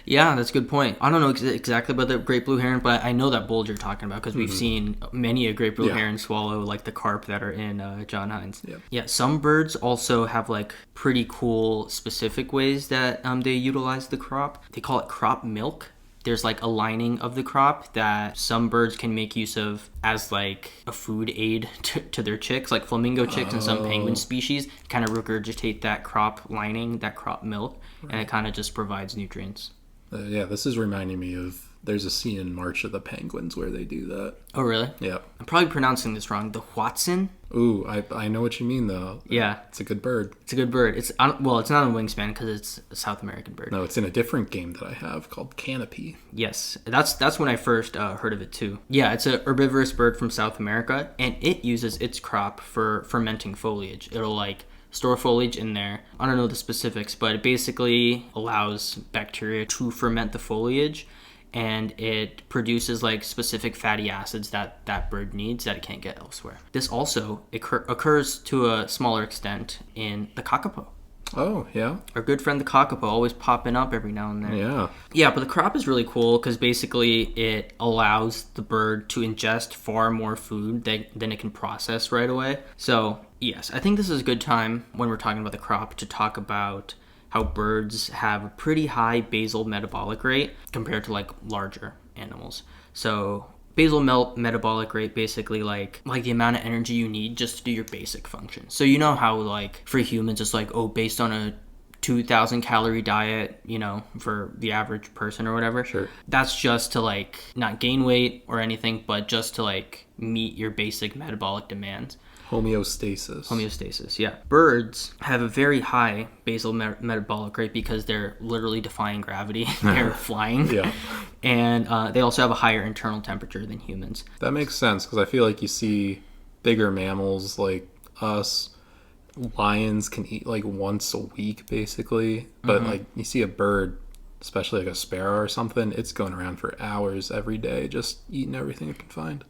Yeah, that's a good point. I don't know exactly about the great blue heron, but I know that bulge you're talking about because we've seen many a great blue heron swallow like the carp that are in John Hines. Yeah, some birds also have like pretty cool specific ways that they utilize the crop. They call it crop milk. There's like a lining of the crop that some birds can make use of as like a food aid to their chicks, like flamingo chicks and some penguin species kind of regurgitate that crop lining, that crop milk, and it kind of just provides nutrients. Yeah, this is reminding me of, there's a scene in March of the Penguins where they do that. Oh, really? Yeah. I'm probably pronouncing this wrong. The Watson? Ooh, I know what you mean, though. Yeah. It's a good bird. It's a good bird. It's not a wingspan because it's a South American bird. No, it's in a different game that I have called Canopy. Yes. That's when I first heard of it, too. Yeah, it's a herbivorous bird from South America, and it uses its crop for fermenting foliage. It'll, like, store foliage in there. I don't know the specifics, but it basically allows bacteria to ferment the foliage, and it produces like specific fatty acids that bird needs that it can't get elsewhere. This also occurs to a smaller extent in the kakapo. Oh, yeah? Our good friend the kakapo, always popping up every now and then. Yeah. Yeah, but the crop is really cool because basically it allows the bird to ingest far more food than it can process right away. So, yes, I think this is a good time when we're talking about the crop to talk about how birds have a pretty high basal metabolic rate compared to like larger animals. So, basal metabolic rate basically like the amount of energy you need just to do your basic functions. So you know how like for humans it's like, oh, based on a 2,000 calorie diet, you know, for the average person or whatever. Sure. That's just to like not gain weight or anything, but just to like meet your basic metabolic demands. Homeostasis, yeah. Birds have a very high basal metabolic rate because they're literally defying gravity. They're flying. Yeah. And they also have a higher internal temperature than humans. That makes sense because I feel like you see bigger mammals like us. Lions can eat like once a week basically, but like you see a bird, especially like a sparrow or something, it's going around for hours every day just eating everything it can find.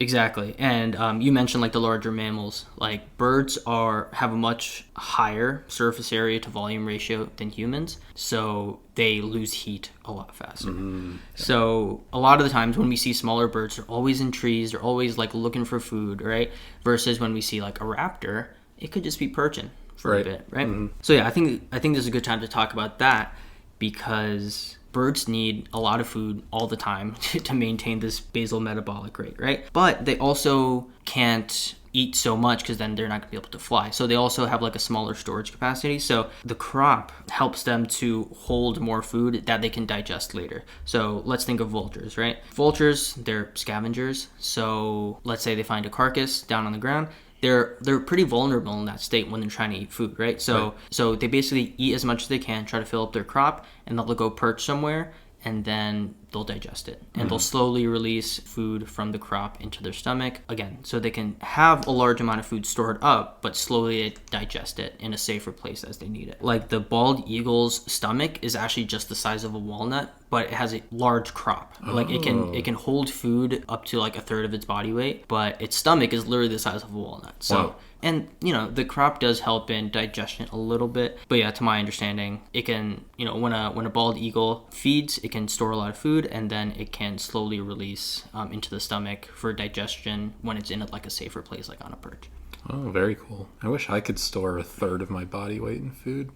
Exactly. And you mentioned like the larger mammals. Like birds have a much higher surface area to volume ratio than humans, so they lose heat a lot faster. So a lot of the times when we see smaller birds, they're always in trees, they're always like looking for food, right? Versus when we see like a raptor, it could just be perching for a bit, right? So yeah, I think this is a good time to talk about that because birds need a lot of food all the time to maintain this basal metabolic rate, right? But they also can't eat so much because then they're not going to be able to fly. So they also have like a smaller storage capacity. So the crop helps them to hold more food that they can digest later. So let's think of vultures, right? Vultures, they're scavengers. So let's say they find a carcass down on the ground. They're pretty vulnerable in that state when they're trying to eat food, right? So they basically eat as much as they can, try to fill up their crop, and they'll go perch somewhere, and then they'll digest it. And they'll slowly release food from the crop into their stomach, again, so they can have a large amount of food stored up, but slowly digest it in a safer place as they need it. Like the bald eagle's stomach is actually just the size of a walnut, but it has a large crop. Like it can hold food up to like a third of its body weight, but its stomach is literally the size of a walnut. So wow. And, you know, the crop does help in digestion a little bit. But yeah, to my understanding, it can, you know, when a bald eagle feeds, it can store a lot of food and then it can slowly release into the stomach for digestion when it's in like a safer place, like on a perch. Oh, very cool. I wish I could store a third of my body weight in food.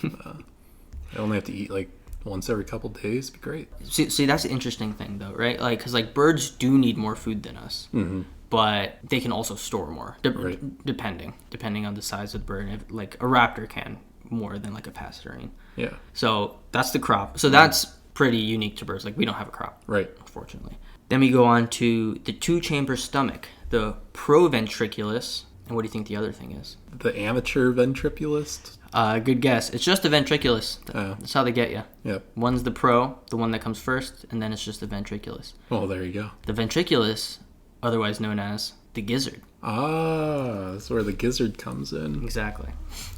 I only have to eat like once every couple days. It'd be great. See, that's the interesting thing though, right? Like, because like birds do need more food than us. But they can also store more, depending on the size of the bird. If, like a raptor can more than like a passerine. Yeah. So that's the crop. So that's pretty unique to birds. Like we don't have a crop, right? Unfortunately. Then we go on to the two-chamber stomach, the proventriculus. And what do you think the other thing is? The amateur ventriculus. Good guess. It's just the ventriculus. That's how they get you. Yep. One's the one that comes first, and then it's just the ventriculus. Oh, there you go. The ventriculus, otherwise known as the gizzard. Ah, that's where the gizzard comes in. Exactly.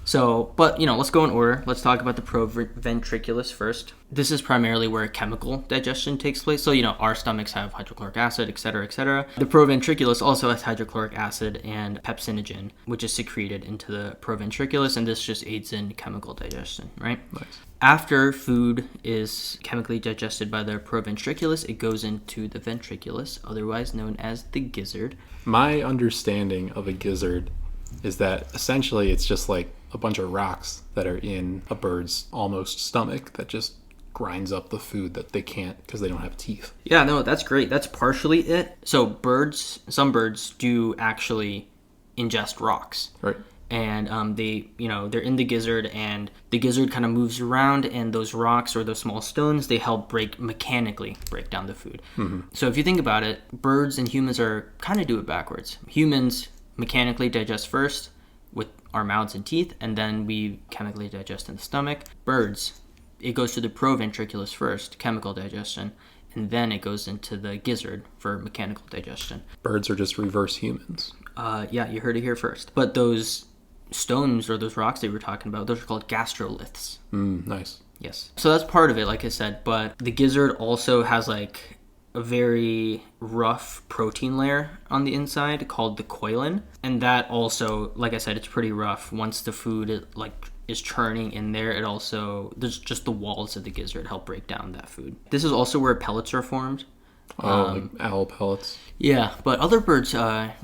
So, but, you know, let's go in order. Let's talk about the proventriculus first. This is primarily where chemical digestion takes place. So, you know, our stomachs have hydrochloric acid, et cetera, et cetera. The proventriculus also has hydrochloric acid and pepsinogen, which is secreted into the proventriculus, and this just aids in chemical digestion, right? Nice. After food is chemically digested by the proventriculus, it goes into the ventriculus, otherwise known as the gizzard. My understanding of a gizzard is that essentially it's just like a bunch of rocks that are in a bird's almost stomach that just grinds up the food that they can't because they don't have teeth. Yeah, no, that's great. That's partially it. So some birds do actually ingest rocks. Right. And they're in the gizzard, and the gizzard kind of moves around, and those rocks or those small stones, they help mechanically break down the food. So if you think about it, birds and humans are kind of do it backwards. Humans mechanically digest first with our mouths and teeth, and then we chemically digest in the stomach. Birds, it goes to the proventriculus first, chemical digestion, and then it goes into the gizzard for mechanical digestion. Birds are just reverse humans. Yeah, you heard it here first. But those stones or those rocks that we were talking about, those are called gastroliths. Nice. Yes. So that's part of it, like I said. But the gizzard also has like a very rough protein layer on the inside called the koilin. And that also, like I said, it's pretty rough once the food like is churning in there, it also, there's just the walls of the gizzard help break down that food. This is also where pellets are formed. Like owl pellets. Yeah, but other birds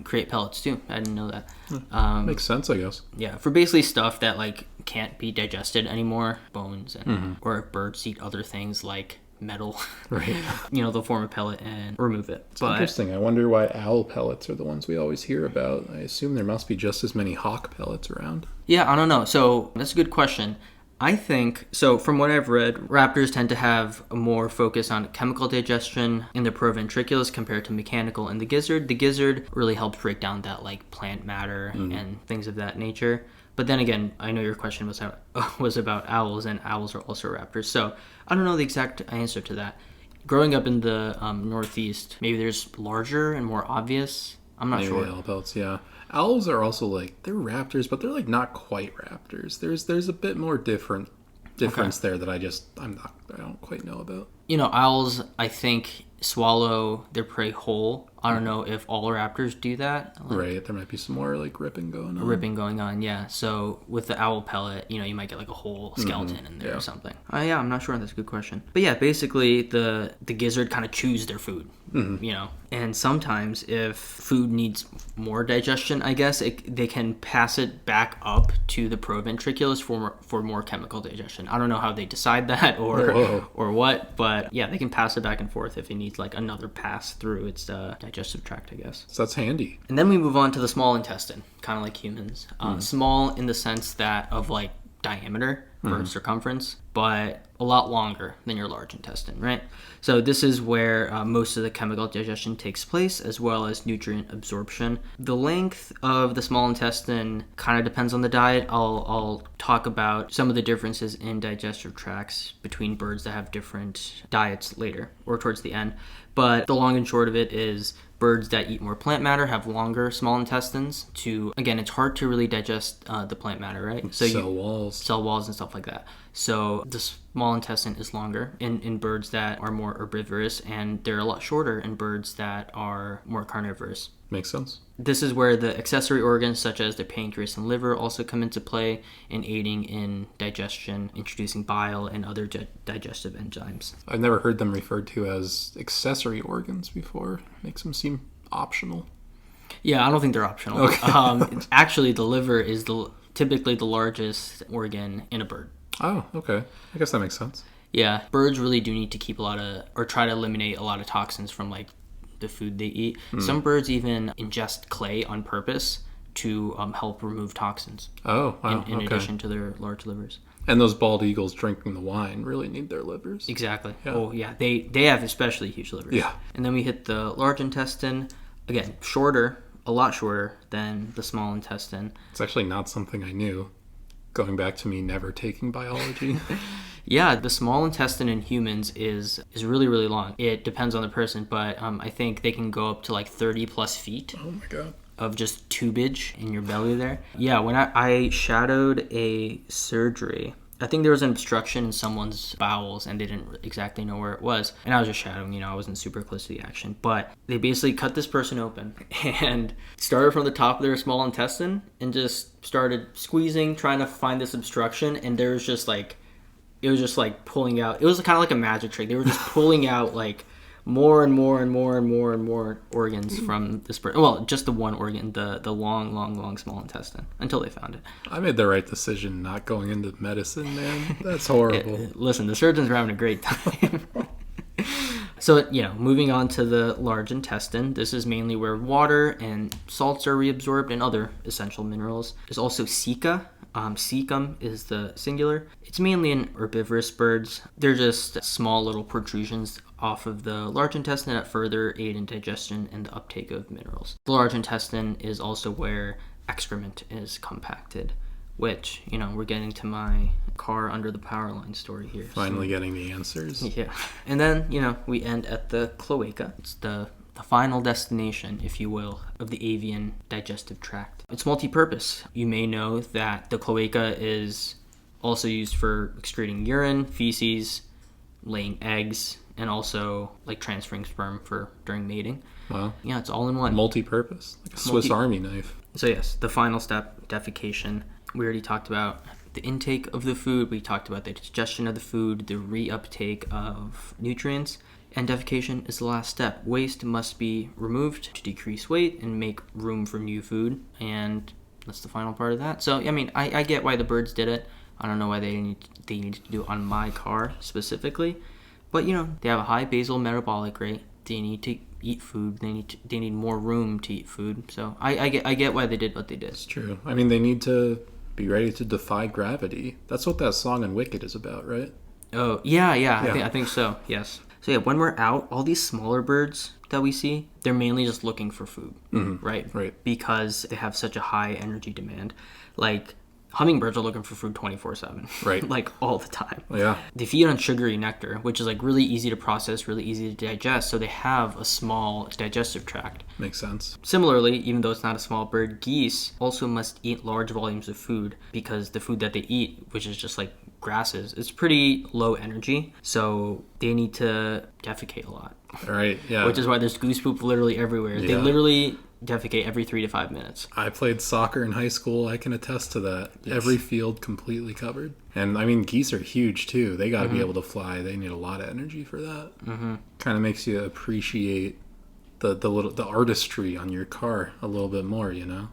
create pellets too. I didn't know that. Makes sense, I guess. Yeah, for basically stuff that like can't be digested anymore, bones, and or birds eat other things like metal. Right. They'll form a pellet and remove it. It's interesting. I wonder why owl pellets are the ones we always hear about. I assume there must be just as many hawk pellets around. Yeah, I don't know. So that's a good question. I think, so from what I've read, raptors tend to have a more focus on chemical digestion in the proventriculus compared to mechanical in the gizzard. The gizzard really helps break down that like plant matter and things of that nature. But then again, I know your question was about owls, and owls are also raptors. So I don't know the exact answer to that. Growing up in the Northeast, maybe there's larger and more obvious. I'm not sure. Maybe owl pellets, yeah. Owls are also like, they're raptors, but they're like not quite raptors. There's a bit more difference there that I don't quite know about. Owls, I think, swallow their prey whole. I don't know if all raptors do that. Right, there might be some more like ripping going on. Yeah. So with the owl pellet, you might get like a whole skeleton in there or something. Yeah, I'm not sure. That's a good question. But yeah, basically the gizzard kind of chews their food, and sometimes if food needs more digestion, I guess they can pass it back up to the proventriculus for more chemical digestion. I don't know how they decide that or what, but yeah, they can pass it back and forth if it needs like another pass through its digestive tract, I guess. So that's handy. And then we move on to the small intestine, kind of like humans. Small in the sense that of like diameter or circumference, but a lot longer than your large intestine, right? So this is where most of the chemical digestion takes place, as well as nutrient absorption. The length of the small intestine kind of depends on the diet. I'll talk about some of the differences in digestive tracts between birds that have different diets later or towards the end. But the long and short of it is birds that eat more plant matter have longer small intestines again, it's hard to really digest the plant matter, right? So cell walls and stuff like that. So the small intestine is longer in birds that are more herbivorous, and they're a lot shorter in birds that are more carnivorous. Makes sense. This is where the accessory organs such as the pancreas and liver also come into play in aiding in digestion, introducing bile and other digestive enzymes. I've never heard them referred to as accessory organs before. Makes them seem optional. Yeah, I don't think they're optional. Okay. Actually, the liver is typically the largest organ in a bird. Oh, okay. I guess that makes sense. Yeah, birds really do need to keep try to eliminate a lot of toxins from like the food they eat. Some birds even ingest clay on purpose to help remove toxins. Oh, wow. In addition to their large livers. And those bald eagles drinking the wine really need their livers. Exactly. Yeah. Oh, yeah. They have especially huge livers. Yeah. And then we hit the large intestine. Again, a lot shorter than the small intestine. It's actually not something I knew. Going back to me never taking biology. Yeah, the small intestine in humans is really, really long. It depends on the person, but I think they can go up to like 30 plus feet. Oh my God. Of just tubage in your belly there. Yeah, when I shadowed a surgery, I think there was an obstruction in someone's bowels and they didn't exactly know where it was. And I was just shadowing, I wasn't super close to the action. But they basically cut this person open and started from the top of their small intestine and just started squeezing, trying to find this obstruction. And there was just like, it was just like pulling out. It was kind of like a magic trick. They were just pulling out like more and more and more and more and more organs from this person. Well, just the one organ, the long small intestine, until they found it. I made the right decision not going into medicine, man. That's horrible. Listen, the surgeons were having a great time. So, moving on to the large intestine, this is mainly where water and salts are reabsorbed and other essential minerals. There's also ceca. Cecum is the singular. It's mainly in herbivorous birds. They're just small little protrusions off of the large intestine that further aid in digestion and the uptake of minerals. The large intestine is also where excrement is compacted, which, we're getting to my car under the power line story here. Finally getting the answers. Yeah. And then, we end at the cloaca. It's the final destination, if you will, of the avian digestive tract. It's multi-purpose. You may know that the cloaca is also used for excreting urine, feces, laying eggs, and also like transferring sperm during mating. Wow. Yeah, it's all in one. Multi-purpose, like a Swiss Army knife. So yes, the final step, defecation. We already talked about the intake of the food. We talked about the digestion of the food, the reuptake of nutrients, and defecation is the last step. Waste must be removed to decrease weight and make room for new food, and that's the final part of that. So, I mean, I get why the birds did it. I don't know why they needed to do it on my car specifically, but you know, they have a high basal metabolic rate. They need to eat food. They need more room to eat food. So I get why they did what they did. It's true. I mean, they need to be ready to defy gravity. That's what that song in Wicked is about, right? Oh yeah. I think so. Yes. So yeah, when we're out, all these smaller birds that we see, they're mainly just looking for food, right? Right. Because they have such a high energy demand. Like, hummingbirds are looking for food 24/7. Right. Like, all the time. Yeah. They feed on sugary nectar, which is like really easy to process, really easy to digest. So they have a small digestive tract. Makes sense. Similarly, even though it's not a small bird, geese also must eat large volumes of food because the food that they eat, which is just like grasses, it's pretty low energy. So they need to defecate a lot. Right. Yeah. Which is why there's goose poop literally everywhere. Yeah. They literally defecate every 3 to 5 minutes. I played soccer in high school. I can attest to that. Yes. Every field completely covered. And I mean, geese are huge too. They got to be able to fly. They need a lot of energy for that. Kind of makes you appreciate the artistry on your car a little bit more, you know?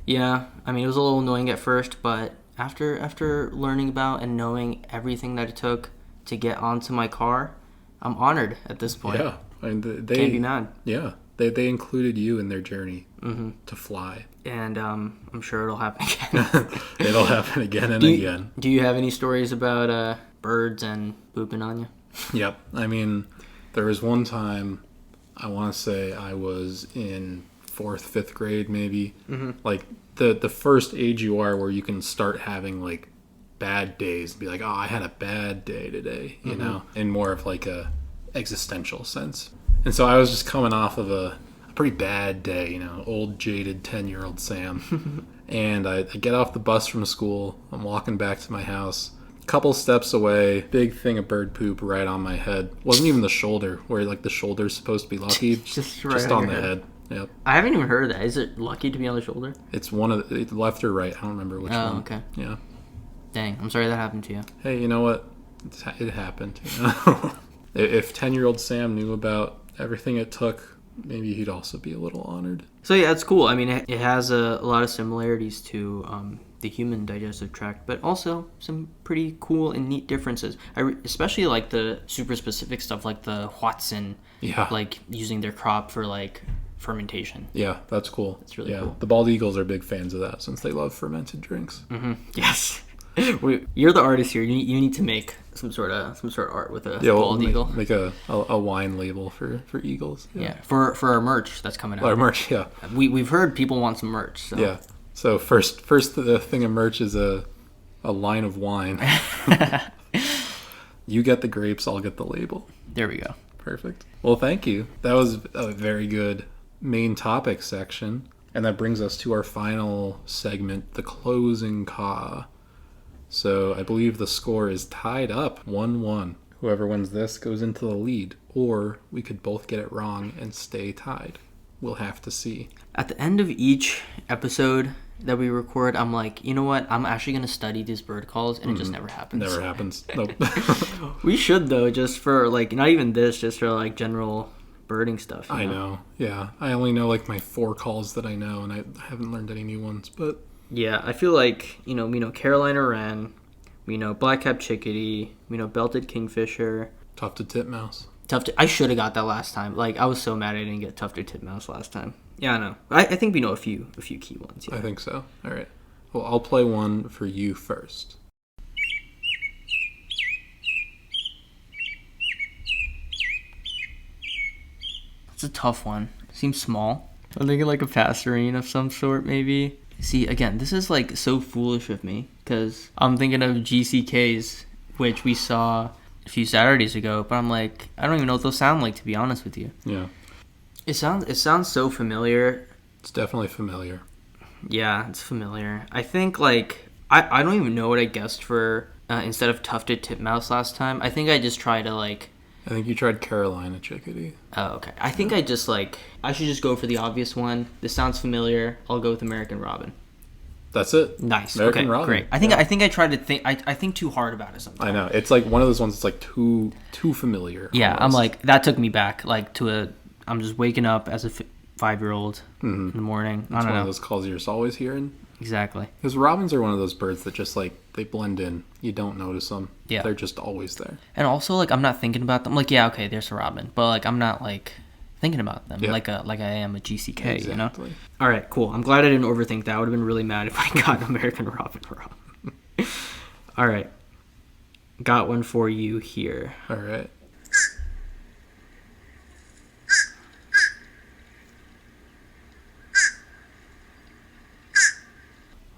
Yeah. I mean, it was a little annoying at first, but after learning about and knowing everything that it took to get onto my car, I'm honored at this point. Yeah. I mean, they can't be mad. Yeah. They included you in their journey to fly. And I'm sure it'll happen again. It'll happen again and again. Do you have any stories about birds and pooping on you? Yep. I mean, there was one time, I want to say I was in 4th, 5th grade maybe. Like the first age you are where you can start having like bad days and be like, oh, I had a bad day today, you know, in more of like a existential sense. And so I was just coming off of a pretty bad day, you know, old jaded 10-year-old Sam. And I get off the bus from school. I'm walking back to my house. A couple steps away, big thing of bird poop right on my head. Wasn't even the shoulder, where like the shoulder's supposed to be lucky. just on the head. Yep. I haven't even heard of that. Is it lucky to be on the shoulder? It's one of the left or right. I don't remember which one. Oh, okay. Yeah. Dang, I'm sorry that happened to you. Hey, you know what? It happened. You know? If 10-year-old Sam knew about everything it took, maybe he'd also be a little honored. So yeah, it's cool. I mean, it has a lot of similarities to the human digestive tract, but also some pretty cool and neat differences. Especially like the super specific stuff, like the Watson, like using their crop for like fermentation. Yeah, that's cool. It's really cool. The bald eagles are big fans of that since they love fermented drinks. Yes. You're the artist here. You need to make some sort of art with a bald eagle. Make a wine label for eagles. Yeah. For our merch that's coming out. Our merch, yeah. We've heard people want some merch. So. Yeah. So first the thing of merch is a line of wine. You get the grapes, I'll get the label. There we go. Perfect. Well, thank you. That was a very good main topic section, and that brings us to our final segment, the closing caw. So I believe the score is tied up 1-1. Whoever wins this goes into the lead, or we could both get it wrong and stay tied. We'll have to see. At the end of each episode that we record, I'm like, you know what? I'm actually going to study these bird calls, and it just never happens. Never happens. Nope. We should, though, just for, like, not even this, just for, like, general birding stuff. I know. Yeah. I only know, like, my 4 calls that I know, and I haven't learned any new ones, but... Yeah, I feel like, we know Carolina wren, we know black-capped chickadee, we know belted kingfisher. Tufted titmouse. I should have got that last time. Like, I was so mad I didn't get tufted titmouse last time. Yeah, I know. I think we know a few key ones. Yeah. I think so. All right. Well, I'll play one for you first. It's a tough one. Seems small. I'm thinking like a passerine of some sort, maybe. See, again, this is like so foolish of me because I'm thinking of GCKs, which we saw a few Saturdays ago, but I'm like, I don't even know what those sound like, to be honest with you. Yeah. It sounds so familiar. It's definitely familiar. Yeah, it's familiar. I think like I don't even know what I guessed for instead of tufted titmouse last time. I think I just tried to like. I think you tried Carolina chickadee. Oh, okay. I think I should just go for the obvious one. This sounds familiar. I'll go with American robin. That's it. Nice. American Okay, Robin. great. I think I tried to think. I think too hard about it sometimes. I know. It's like one of those ones that's like too familiar. Yeah, almost. I'm like, that took me back, like, I'm just waking up as a 5-year-old in the morning. It's I don't one know. of those calls you're just always hearing. Exactly. Because robins are one of those birds that just, like, they blend in. You don't notice them. Yeah. They're just always there. And also, like, I'm not thinking about them. Like, yeah, okay, there's a robin. But, like, I'm not, like, thinking about them like I am a GCK, exactly. you know? All right, cool. I'm glad I didn't overthink that. I would have been really mad if I got American Robin wrong. All right. Got one for you here. All right.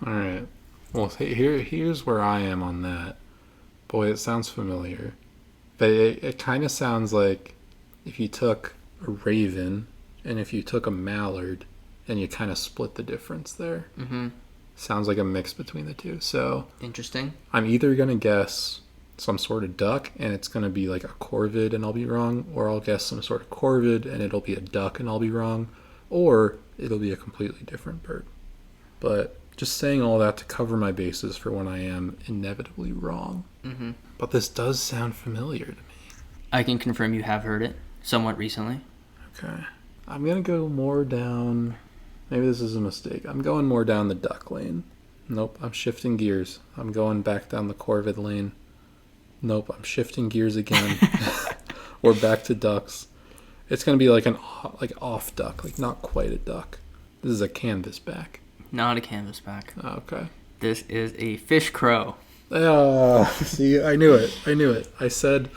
All right. Well, here's where I am on that. Boy, it sounds familiar. But it kind of sounds like if you took a raven and if you took a mallard and you kind of split the difference there. Mm-hmm. Sounds like a mix between the two. So Interesting. I'm either going to guess some sort of duck and it's going to be like a corvid and I'll be wrong, or I'll guess some sort of corvid and it'll be a duck and I'll be wrong, or it'll be a completely different bird. But just saying all that to cover my bases for when I am inevitably wrong. Mm-hmm. But this does sound familiar to me. I can confirm you have heard it somewhat recently. Okay. I'm going to go more down... Maybe this is a mistake. I'm going more down the duck lane. Nope, I'm shifting gears. I'm going back down the corvid lane. Nope, I'm shifting gears again. We're back to ducks. It's going to be like an off duck, like not quite a duck. This is a canvasback. Not a canvasback. Oh, okay. This is a fish crow. See, I knew it. I said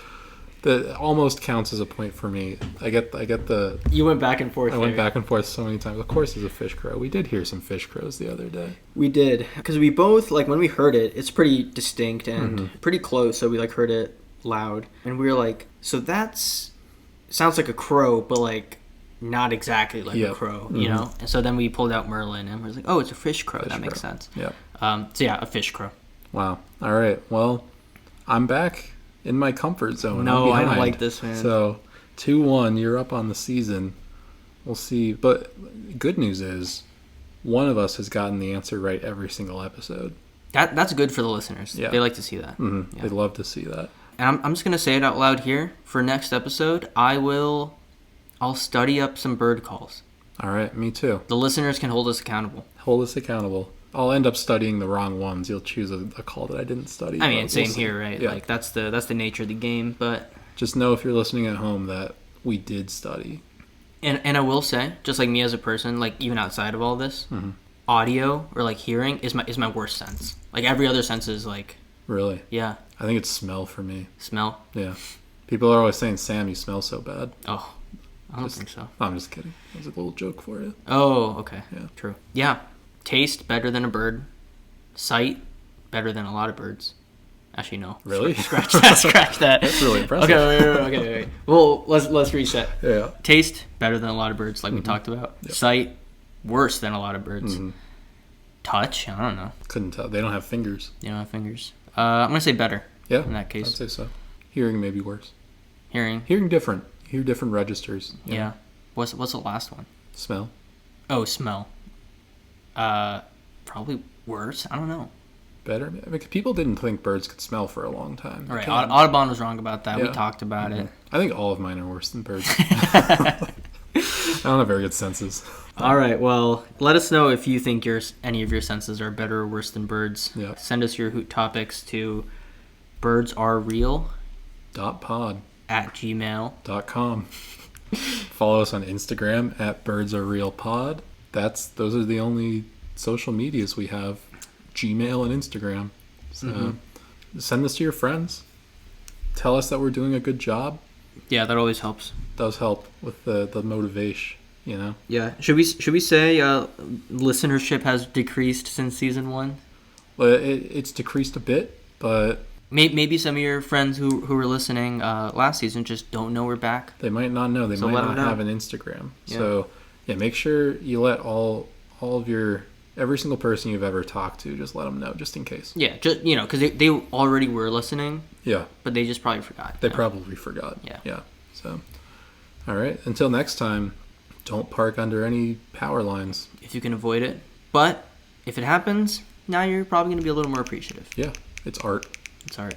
that almost counts as a point for me. I get the... You went back and forth. I went back and forth so many times. Of course it's a fish crow. We did hear some fish crows the other day. We did. Because we both, like, when we heard it, it's pretty distinct and pretty close, so we, like, heard it loud. And we were like, so that's... Sounds like a crow, but, like, not exactly like a crow, you know? And so then we pulled out Merlin, and we were like, oh, it's a fish crow. That makes sense. Yeah. So, yeah, a fish crow. Wow. All right. Well, I'm back in my comfort zone. No, I don't like this, man. So 2-1, you're up on the season. We'll see. But good news is one of us has gotten the answer right every single episode. That's good for the listeners. Yeah. They like to see that. Mm-hmm. Yeah. They love to see that. And I'm just going to say it out loud here. For next episode, I'll study up some bird calls. All right. Me too. The listeners can hold us accountable. Hold us accountable. I'll end up studying the wrong ones. You'll choose a call that I didn't study. I mean, same here, right? Yeah. Like that's the nature of the game. But just know if you're listening at home that we did study. And I will say, just like me as a person, like even outside of all this, audio or like hearing is my worst sense. Like every other sense is like. Really? Yeah. I think it's smell for me. Smell? Yeah. People are always saying, Sam, you smell so bad. Oh, I don't think so. I'm just kidding. It was a little joke for you. Oh, okay. Yeah. True. Yeah. Taste, better than a bird. Sight, better than a lot of birds. Actually, no. Really? Scratch that. Scratch that. That's really impressive. Okay, wait. Well, let's reset. Yeah. Taste, better than a lot of birds, like we talked about. Yep. Sight, worse than a lot of birds. Touch, I don't know. Couldn't tell. They don't have fingers. They don't have fingers. I'm going to say better. Yeah. In that case. I'd say so. Hearing maybe worse. Hearing different. Hear different registers. Yeah. What's the last one? Smell. Oh, smell. Probably worse. I don't know. Better. I mean, people didn't think birds could smell for a long time. All right. Audubon was wrong about that. Yeah. We talked about it. I think all of mine are worse than birds. I don't have very good senses. All right. Well, let us know if you think any of your senses are better or worse than birds. Yeah. Send us your hoot topics to birdsarereal.gmail.com. Follow us on Instagram at birdsarerealpod. Those are the only social medias we have. Gmail and Instagram. So send this to your friends. Tell us that we're doing a good job. Yeah, that always helps. Does help with the motivation, you know. Yeah. Should we say listenership has decreased since season 1? Well, it's decreased a bit, but maybe some of your friends who were listening last season just don't know we're back. They might not know. They might not have an Instagram. Yeah. So yeah, make sure you let all of every single person you've ever talked to, just let them know, just in case. Yeah, just because they already were listening. Yeah. But they just probably forgot. They probably forgot. Yeah. Yeah. So, all right. Until next time, don't park under any power lines. If you can avoid it. But if it happens, now you're probably going to be a little more appreciative. Yeah, it's art. It's art.